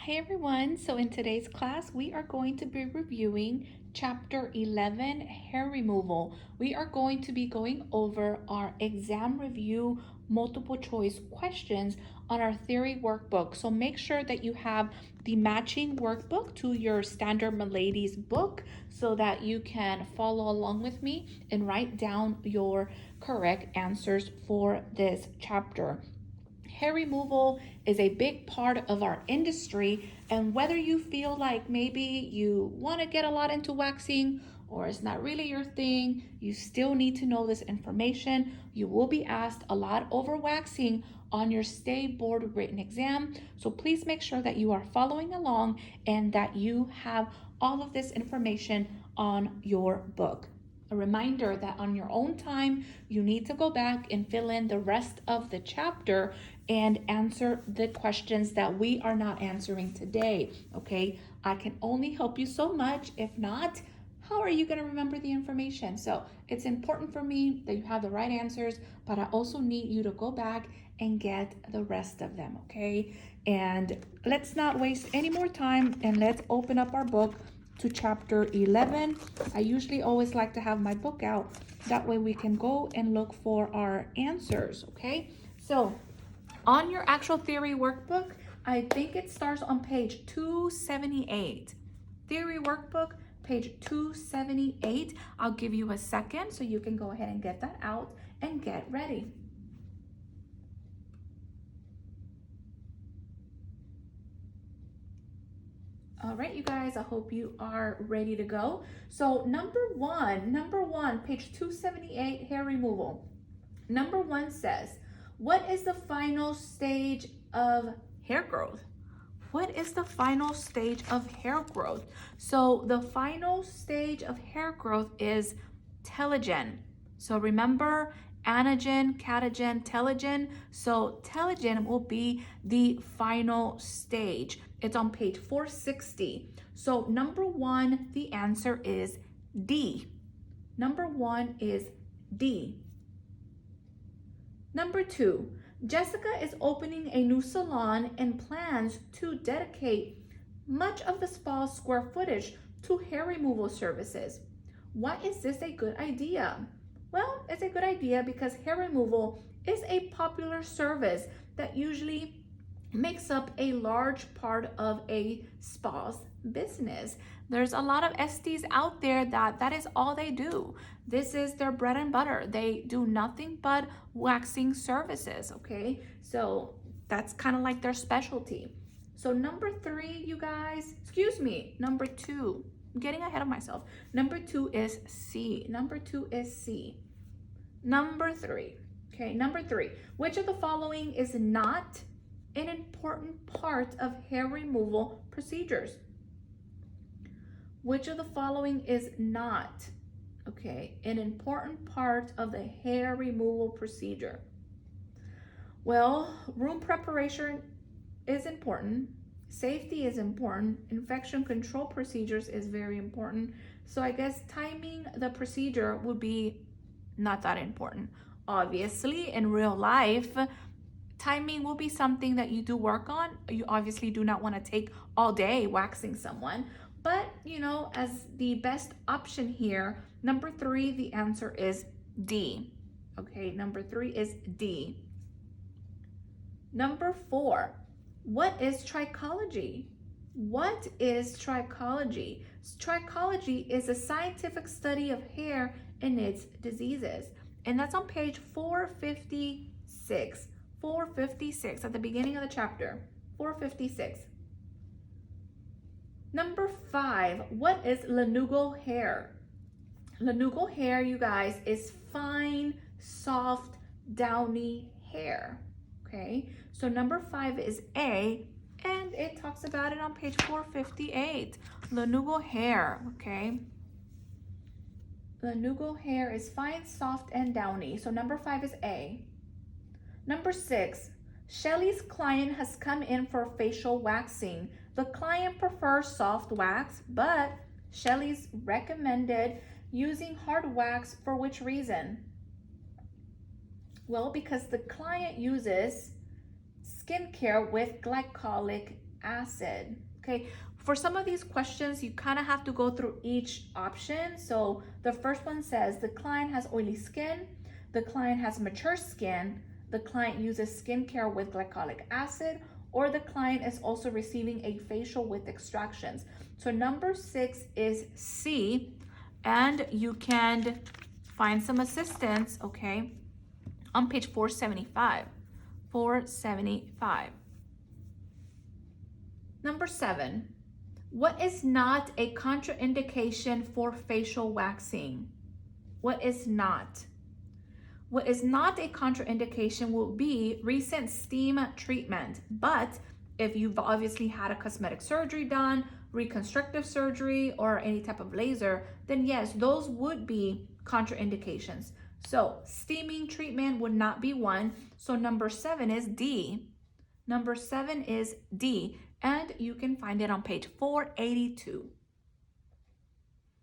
Hi everyone, so in today's class we are going to be reviewing chapter 11, hair removal. We are going to be going over our exam review multiple choice questions on our theory workbook. So make sure that you have the matching workbook to your standard Milady's book so that you can follow along with me and write down your correct answers for this chapter. Hair removal is a big part of our industry, and whether you feel like maybe you want to get a lot into waxing or it's not really your thing, you still need to know this information. You will be asked a lot over waxing on your state board written exam, so please make sure that you are following along and that you have all of this information on your book. A reminder that on your own time, you need to go back and fill in the rest of the chapter and answer the questions that we are not answering today, okay? I can only help you so much. If not, how are you gonna remember the information? So it's important for me that you have the right answers, but I also need you to go back and get the rest of them, okay? And let's not waste any more time and let's open up our book to chapter 11. I usually always like to have my book out. That way we can go and look for our answers, okay? So on your actual theory workbook, I think it starts on page 278. Theory workbook, page 278. I'll give you a second so you can go ahead and get that out and get ready. All right, you guys, I hope you are ready to go. So number one, page 278, hair removal. Number one says, what is the final stage of hair growth? What is the final stage of hair growth? So the final stage of hair growth is telogen. So remember, anagen, catagen, telogen. So telogen will be the final stage. It's on page 460. So number one, the answer is D. Number one is D. Number two, Jessica is opening a new salon and plans to dedicate much of the spa's square footage to hair removal services. Why is this a good idea? Well, it's a good idea because hair removal is a popular service that usually makes up a large part of a spa's business. There's a lot of SDs out there that is all they do. This is their bread and butter. They do nothing but waxing services, okay? So that's kind of like their specialty. So number three, you guys, number two, I'm getting ahead of myself. Number two is C. Number two is C. Number three, okay, number three, which of the following is not an important part of hair removal procedures? Which of the following is not, okay, an important part of the hair removal procedure? Well, room preparation is important. Safety is important. Infection control procedures is very important. So I guess timing the procedure would be not that important. Obviously, in real life, timing will be something that you do work on. You obviously do not want to take all day waxing someone, but you know, as the best option here, number three, the answer is D. Okay, number three is D. Number four, what is trichology? What is trichology? Trichology is a scientific study of hair and its diseases, and that's on page 456. 456 at the beginning of the chapter. 456. Number five, what is Lanugo hair? Lanugo hair, you guys, is fine, soft, downy hair. Okay, so number five is A, and it talks about it on page 458. Lanugo hair, okay? Lanugo hair is fine, soft, and downy. So number five is A. Number six, Shelly's client has come in for facial waxing. The client prefers soft wax, but Shelly's recommended using hard wax. For which reason? Well, because the client uses skincare with glycolic acid. Okay, for some of these questions, you kind of have to go through each option. So the first one says the client has oily skin, the client has mature skin, the client uses skincare with glycolic acid, or the client is also receiving a facial with extractions. So number 6 is C, and you can find some assistance, okay, on page 475. 475. Number 7, what is not a contraindication for facial waxing? What is not? What is not a contraindication will be recent steam treatment. But if you've obviously had a cosmetic surgery done, reconstructive surgery, or any type of laser, then yes, those would be contraindications. So steaming treatment would not be one. So number 7 is D. Number 7 is D, and you can find it on page 482.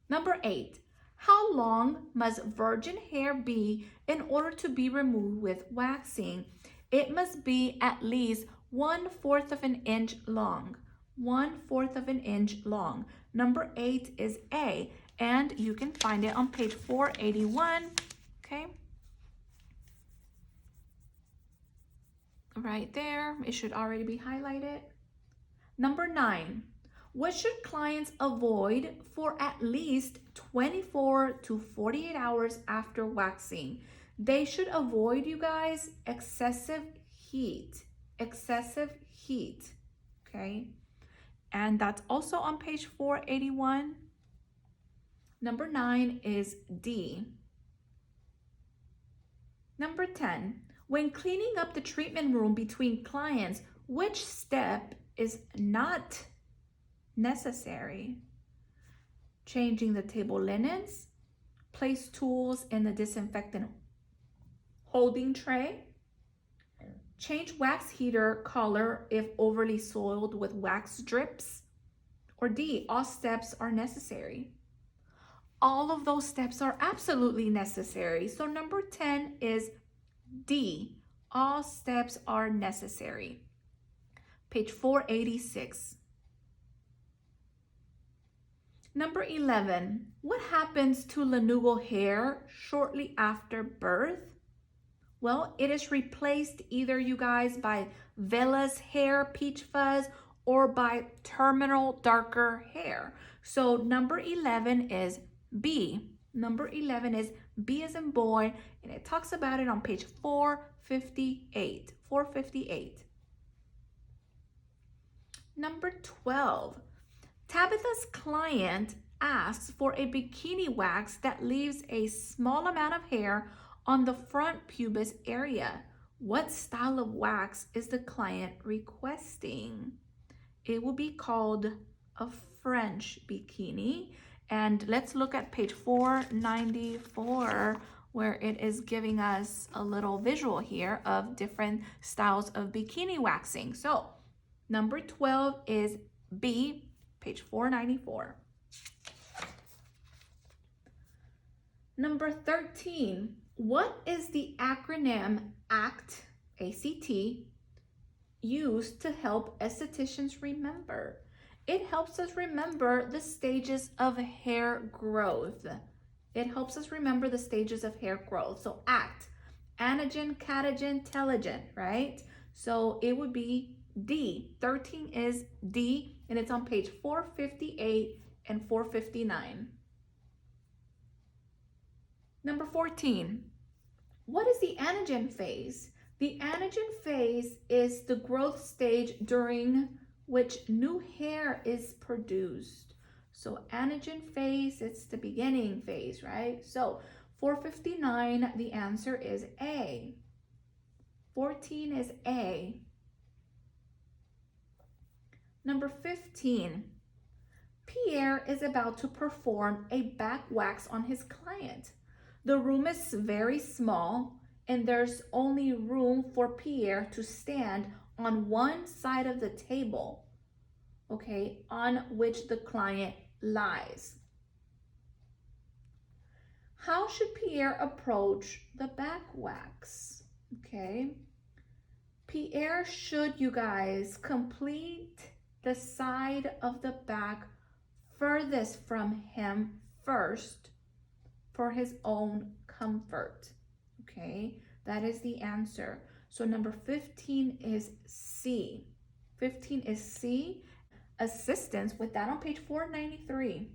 Number 8, how long must virgin hair be in order to be removed with waxing? It must be at least 1/4 of an inch long. 1/4 of an inch long. Number 8 is A, and you can find it on page 481, okay? Right there, it should already be highlighted. Number 9, what should clients avoid for at least 24 to 48 hours after waxing? They should avoid, you guys, excessive heat. Excessive heat, okay? And that's also on page 481. Number 9 is D. Number 10, when cleaning up the treatment room between clients, which step is not necessary? Changing the table linens, place tools in the disinfectant holding tray, change wax heater color if overly soiled with wax drips, or D, all steps are necessary. All of those steps are absolutely necessary. So number 10 is D, all steps are necessary. Page 486. Number 11, what happens to Lanugo hair shortly after birth? Well, it is replaced either, you guys, by vellus hair, peach fuzz, or by terminal darker hair. So number 11 is B. Number 11 is B as in boy, and it talks about it on page 458. 458. Number 12, Tabitha's client asks for a bikini wax that leaves a small amount of hair on the front pubis area. What style of wax is the client requesting? It will be called a French bikini. And let's look at page 494, where it is giving us a little visual here of different styles of bikini waxing. So number 12 is B, page 494. Number 13, what is the acronym ACT, A-C-T, used to help estheticians remember? It helps us remember the stages of hair growth. It helps us remember the stages of hair growth. So ACT, anagen, catagen, telogen, right? So it would be D. 13 is D, and it's on page 458 and 459. Number 14, what is the anagen phase? The anagen phase is the growth stage during which new hair is produced. So anagen phase, it's the beginning phase, right? So 459, the answer is A. 14 is A. Number 15, Pierre is about to perform a back wax on his client. The room is very small, and there's only room for Pierre to stand on one side of the table, okay, on which the client lies. How should Pierre approach the back wax? Okay, Pierre should, you guys, complete the side of the back furthest from him first for his own comfort. Okay, that is the answer. So number 15 is C. 15 is C. Assistance with that on page 493.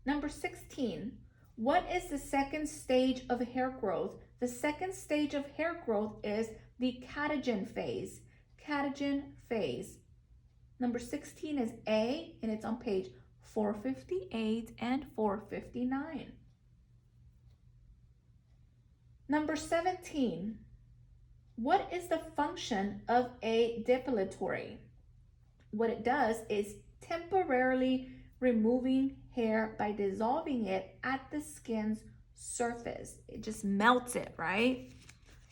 Number 16. What is the second stage of hair growth? The second stage of hair growth is the Anagen phase. Anagen phase. Number 16 is A, and it's on page 458 and 459. Number 17. What is the function of a depilatory? What it does is temporarily removing hair by dissolving it at the skin's surface. It just melts it, right?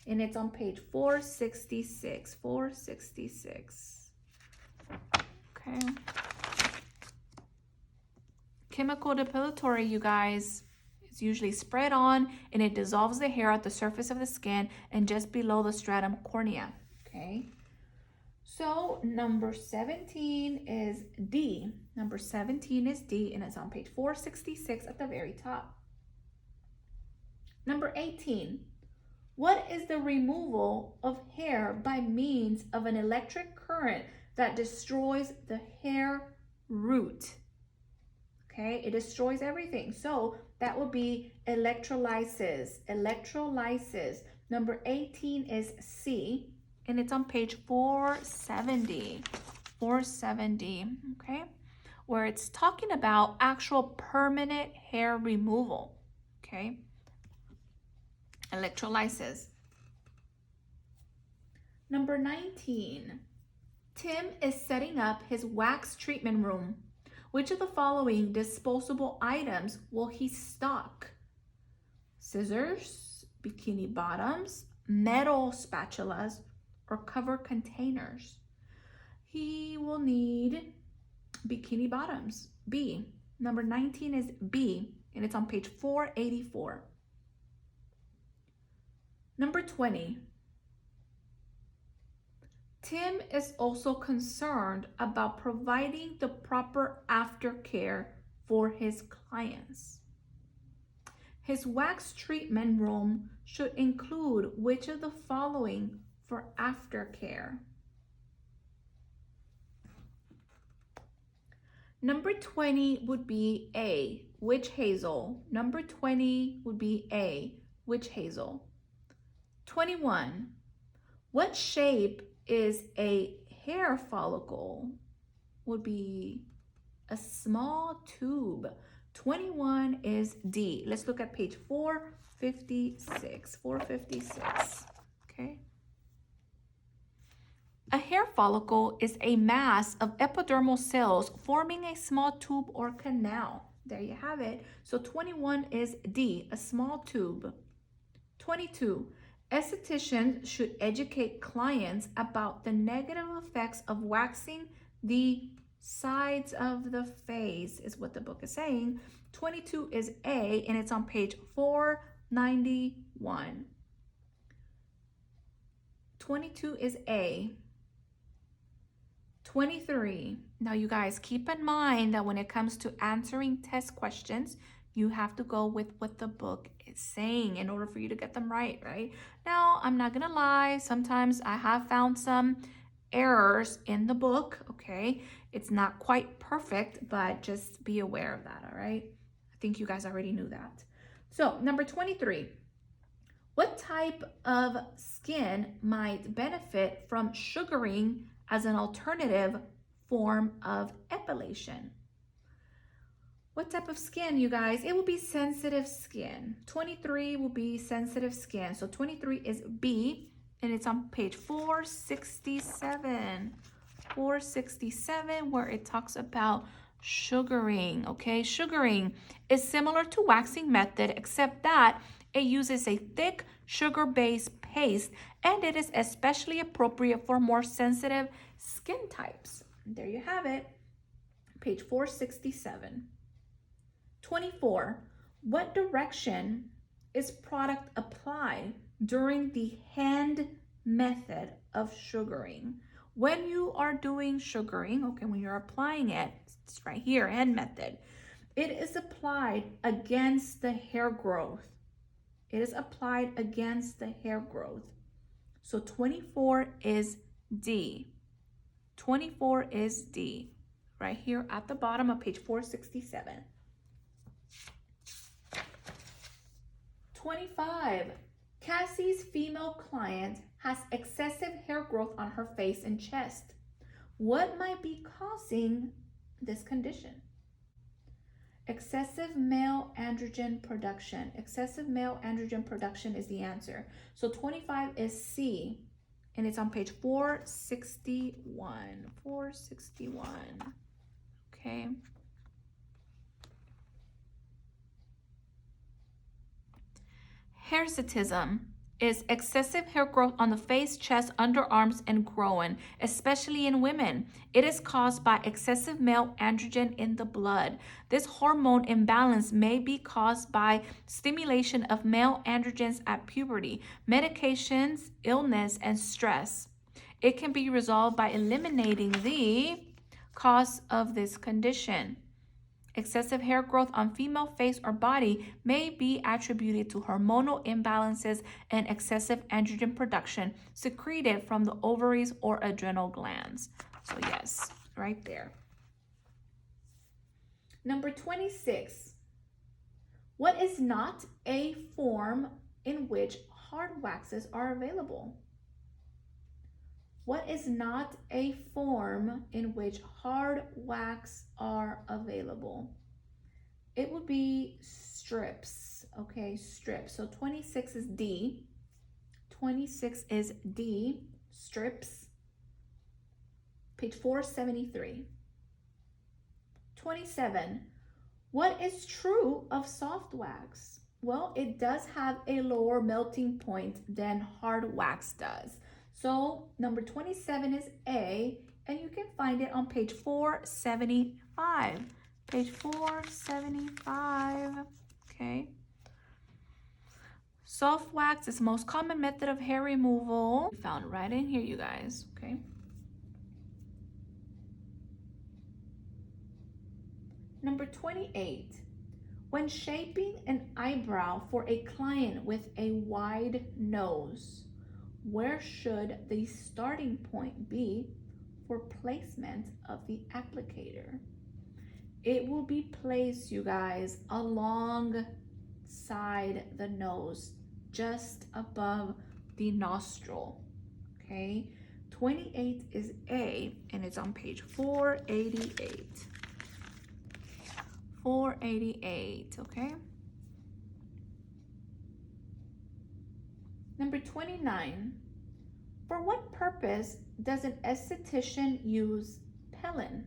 And it's on page 466. 466. Okay. Chemical depilatory, you guys. It's usually spread on and it dissolves the hair at the surface of the skin and just below the stratum cornea. Okay. So number 17 is D. Number 17 is D, and it's on page 466 at the very top. Number 18. What is the removal of hair by means of an electric current that destroys the hair root? Okay, it destroys everything. So that would be electrolysis. Electrolysis. Number 18 is C, and it's on page 470. 470, okay? Where it's talking about actual permanent hair removal, okay? Electrolysis. Number 19. Tim is setting up his wax treatment room. Which of the following disposable items will he stock? Scissors, bikini bottoms, metal spatulas, or cover containers? He will need bikini bottoms. B. Number 19 is B, and it's on page 484. Number 20. Tim is also concerned about providing the proper aftercare for his clients. His wax treatment room should include which of the following for aftercare? Number 20 would be A, witch hazel. Number 20 would be A, witch hazel. 21. What shape is a hair follicle? Would be a small tube. 21 is D. Let's look at page 456. 456. Okay. A hair follicle is a mass of epidermal cells forming a small tube or canal. There you have it. So 21 is D, a small tube. 22. Estheticians should educate clients about the negative effects of waxing the sides of the face, is what the book is saying. 22 is A, and it's on page 491. 22 is A. 23. Now, you guys, keep in mind that when it comes to answering test questions, you have to go with what the book is saying in order for you to get them right, right? Now, I'm not gonna lie, sometimes I have found some errors in the book, okay? It's not quite perfect, but just be aware of that, all right? I think you guys already knew that. So, number 23. What type of skin might benefit from sugaring as an alternative form of epilation? What type of skin, you guys? It will be sensitive skin. 23 will be sensitive skin. So 23 is B, and it's on page 467. 467, where it talks about sugaring, okay? Sugaring is similar to waxing method, except that it uses a thick sugar-based paste, and it is especially appropriate for more sensitive skin types. And there you have it, page 467. 24. What direction is product applied during the hand method of sugaring? When you are doing sugaring, okay, when you're applying it, it's right here, hand method, it is applied against the hair growth. It is applied against the hair growth. So 24 is D. 24 is D, right here at the bottom of page 467. 25. Cassie's female client has excessive hair growth on her face and chest. What might be causing this condition? Excessive male androgen production. Excessive male androgen production is the answer. So 25 is C, and it's on page 461. 461. Okay. Hirsutism is excessive hair growth on the face, chest, underarms, and groin, especially in women. It is caused by excessive male androgen in the blood. This hormone imbalance may be caused by stimulation of male androgens at puberty, medications, illness, and stress. It can be resolved by eliminating the cause of this condition. Excessive hair growth on female face or body may be attributed to hormonal imbalances and excessive androgen production secreted from the ovaries or adrenal glands. So yes, right there. Number 26. What is not a form in which hard waxes are available? What is not a form in which hard wax are available? It would be strips, okay, strips. So 26 is D. 26 is D, strips. Page 473. 27. What is true of soft wax? Well, it does have a lower melting point than hard wax does. So number 27 is A, and you can find it on page 475. Page 475, okay. Soft wax is the most common method of hair removal. Found right in here, you guys, okay. Number 28. When shaping an eyebrow for a client with a wide nose, where should the starting point be for placement of the applicator? It will be placed, you guys, alongside the nose, just above the nostril, okay? 28 is A, and it's on page 488. 488, okay? Number 29, for what purpose does an esthetician use Pellin?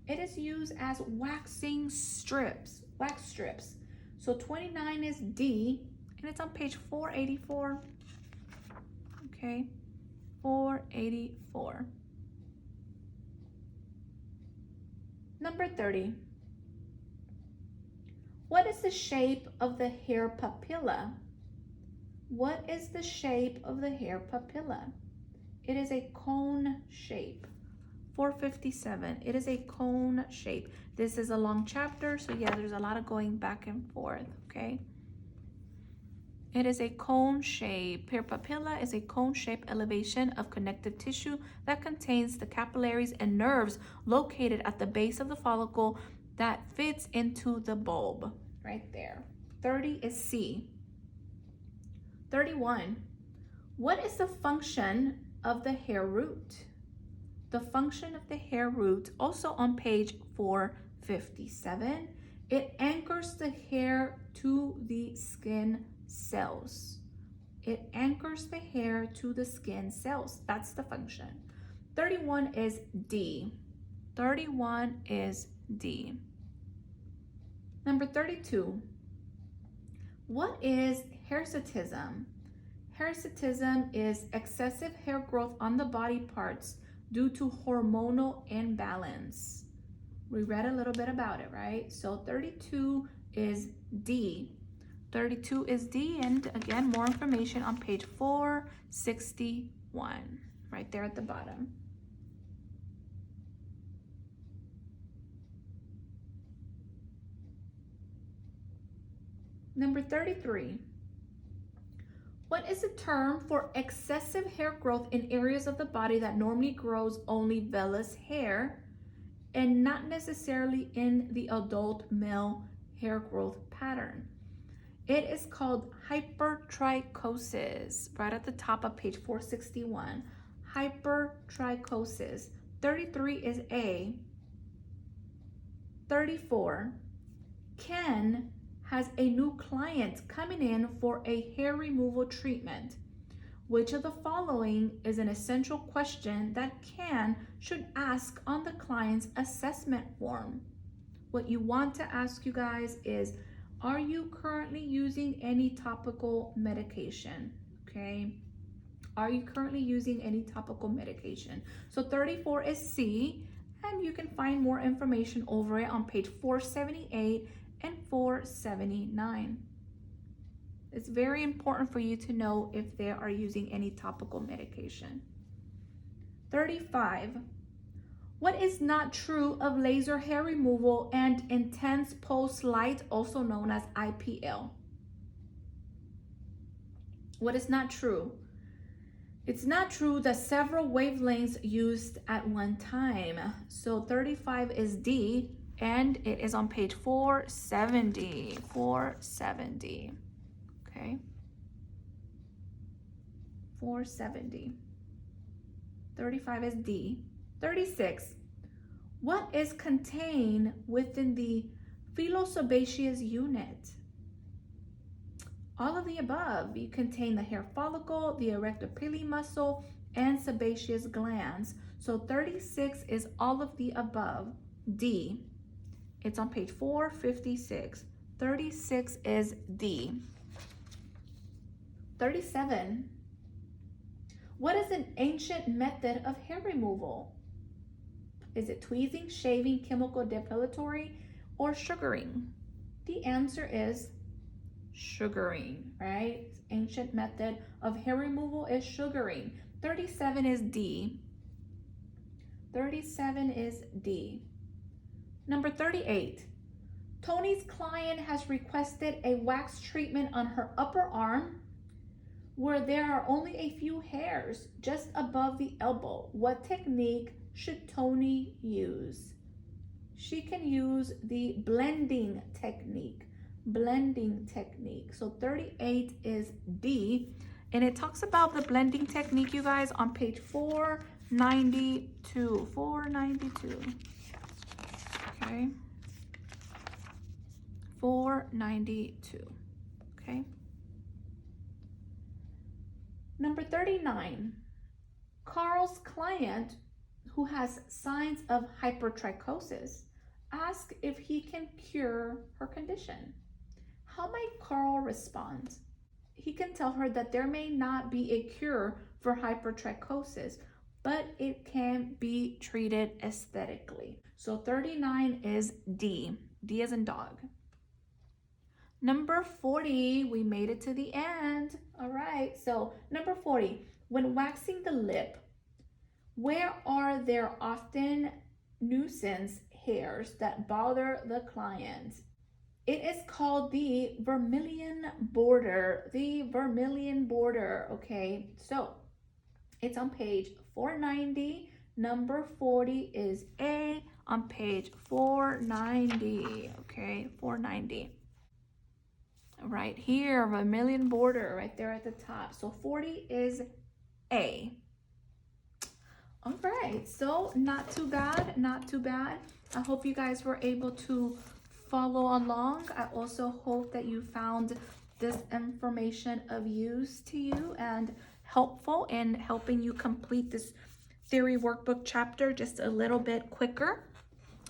It is used as waxing strips, wax strips. So 29 is D, and it's on page 484. Okay, 484. Number 30. What is the shape of the hair papilla? What is the shape of the hair papilla? It is a cone shape. 457. It is a cone shape. This is a long chapter, so yeah, there's a lot of going back and forth, okay? It is a cone shape. Hair papilla is a cone shape elevation of connective tissue that contains the capillaries and nerves located at the base of the follicle that fits into the bulb, right there. 30 is C. 31. What is the function of the hair root? The function of the hair root, also on page 457, it anchors the hair to the skin cells. It anchors the hair to the skin cells. That's the function. 31 is D. 31 is D. Number 32. What is hirsutism? Hirsutism is excessive hair growth on the body parts due to hormonal imbalance. We read a little bit about it, right? So 32 is D. 32 is D, and again, more information on page 461, right there at the bottom. Number 33. What is a term for excessive hair growth in areas of the body that normally grows only vellus hair and not necessarily in the adult male hair growth pattern? It is called hypertrichosis, right at the top of page 461. Hypertrichosis. 33 is A. 34. Ken has a new client coming in for a hair removal treatment. Which of the following is an essential question that Ken should ask on the client's assessment form? What you want to ask, you guys, is, are you currently using any topical medication? Okay. Are you currently using any topical medication? So 34 is C, and you can find more information over it on page 478 and 479. It's very important for you to know if they are using any topical medication. 35. What is not true of laser hair removal and intense pulse light, also known as IPL? What is not true? It's not true that several wavelengths used at one time. So 35 is D, and it is on page 470. 470. Okay. 470. 35 is D. 36. What is contained within the philosebaceous unit? All of the above. You contain the hair follicle, the erectopili muscle, and sebaceous glands. So 36 is all of the above. D. It's on page 456. 36 is D. 37. What is an ancient method of hair removal? Is it tweezing, shaving, chemical depilatory, or sugaring? The answer is sugaring, right? Ancient method of hair removal is sugaring. 37 is D. 37 is D. Number 38. Tony's client has requested a wax treatment on her upper arm where there are only a few hairs just above the elbow. What technique should Tony use? She can use the blending technique. Blending technique. So 38 is D, and it talks about the blending technique, you guys, on page 492. 492. Okay. 492. Okay. Number 39. Carl's client, who has signs of hypertrichosis, asks if he can cure her condition. How might Carl respond? He can tell her that there may not be a cure for hypertrichosis, but it can be treated aesthetically. So 39 is D. D as in dog. Number 40, we made it to the end. All right, so number 40, when waxing the lip, where are there often nuisance hairs that bother the client? It is called the vermilion border. The vermilion border, okay? So it's on page 490. Number 40 is A on page 490, okay? 490. Right here, vermilion border right there at the top. So 40 is A. All right, so not too bad, not too bad. I hope you guys were able to follow along. I also hope that you found this information of use to you and helpful in helping you complete this theory workbook chapter just a little bit quicker.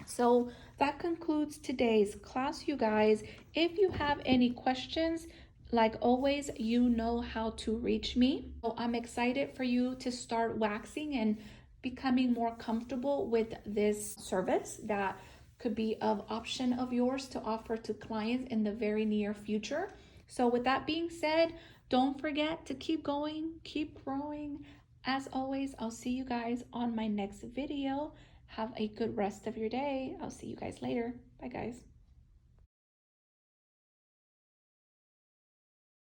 So that concludes today's class, you guys. If you have any questions, like always, you know how to reach me. So I'm excited for you to start waxing and becoming more comfortable with this service that could be of option of yours to offer to clients in the very near future. So with that being said, don't forget to keep going, keep growing. As always, I'll see you guys on my next video. Have a good rest of your day. I'll see you guys later. Bye, guys.